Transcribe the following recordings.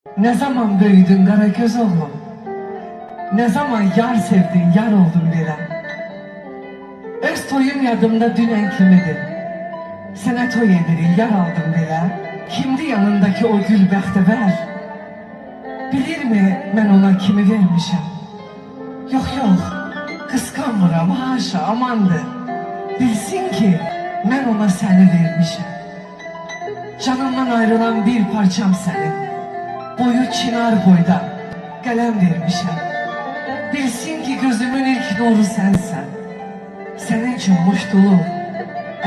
Ne zaman büyüdün Karagöz oğlum? Ne zaman yar sevdin, yar oldun bile. Öz toyum yadımda dünen kimidir. Sənə toy edirik, yar aldım bile. Kimdi yanındaki o gül bəxtəvər? Bilirmi mən ona kimi vermişəm? Yox, yox, qısqanmıram, haşa, amandır. Bilsin ki, mən ona səni vermişəm. Canımdan ayrılan bir parçam sənin. Boyu çınar boyda qələm vermişəm. Bilsin ki, gözümün ilk nuru sənsən. Sənin üçün muşduluq,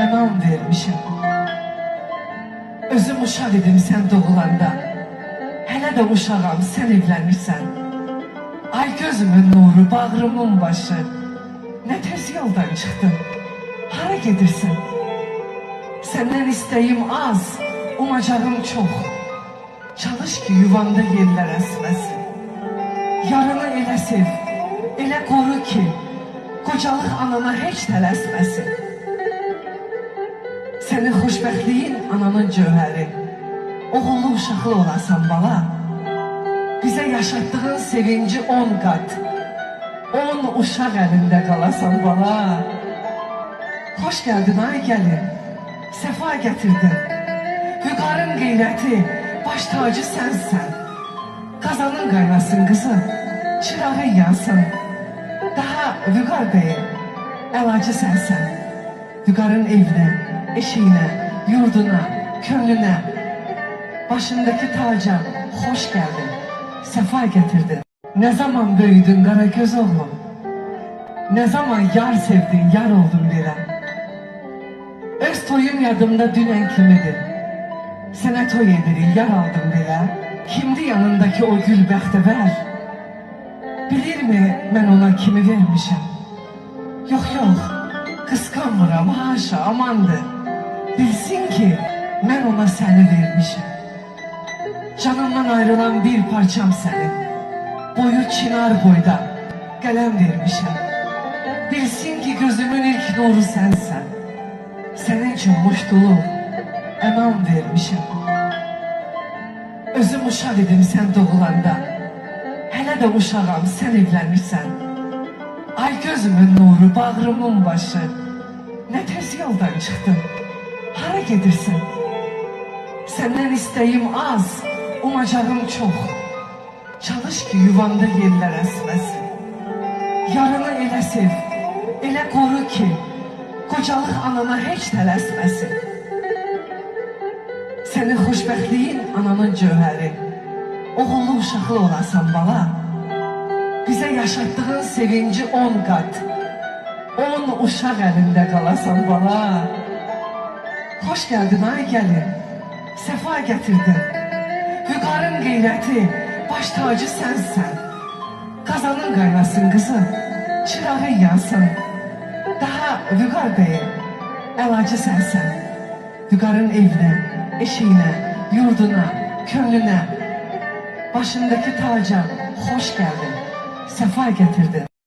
əman vermişəm. Özüm uşaq idim sən doğulanda. Hələ də uşağam, sən evlənirsən. Ay gözümün nuru, bağrımın başı. Nə tez yoldan çıxdın, hara gedirsən? Səndən istəyim az, umacağım çox. Çalış ki, yuvanda yerlər əsməsin. Yarını elə sev, elə qoru ki, qocalıq anana heç tələsməsin. Sənin xoşbəxtliyin ananın cövhəri. Oğullu uşaqlı olasan bala. Bizə yaşatdığın sevinci 10 qat. 10 uşaq əlində qalasan bala. Xoş gəldin ay gəlin, səfa gətirdin. Vüqarın qeyrəti, baş tacı sənsən. Qazanın qaynasın qızım, çırağın yansın. Daha Vüqar bəyim, əlacı sənsən. Vüqarın evinə, eşiyinə, yurduna, könlünə, başındaki taca xoş gəldin, səfa gətirdin. Ne zaman büyüdün Karagöz oğlum? Ne zaman yar sevdin, yar oldun bile. Öz toyum yadımda dünen kimidir. Sənə toy edirik, yar aldım bile. Kimdi yanındaki o gül bəxtəvər? Bilirmi mən ona kimi vermişəm? Yox, yox, qısqanmıram, haşa, amandır. Bilsin ki, mən ona səni vermişəm. Canımdan ayrılan bir parçam sənin. Boyu çınar boyda qələm vermişəm. Bilsin ki, gözümün ilk nuru sənsən. Sənin üçün muşduluq, əman vermişəm. Özüm uşaq idim sən doğulanda. Hələ də uşağam, sən evlənirsən. Ay gözümün nuru, bağrımın başı. Nə tez yoldan çıxdın, hara gedirsən? Səndən istəyim az, umacağım çox. Çalış ki, yuvanda yerlər əsməsin. Yarını elə sev, elə qoru ki, qocalıq anana heç tələsməsin. Sənin xoşbəxtliyin ananın cövhəri. Oğullu uşaqlı olasan bala. Bizə yaşatdığın sevinci 10 qat. 10 uşaq əlində qalasan bala. Xoş gəldin ay gəlin, səfa gətirdin. Vüqarın qeyrəti, baş tacı sənsən. Qazanın qaynasın qızım, çırağın yansın. Daha Vüqar bəyim, əlacı sənsən. Vüqarın evinə, eşiyinə, yurduna, könlünə, başındaki taca xoş gəldin, səfa gətirdin.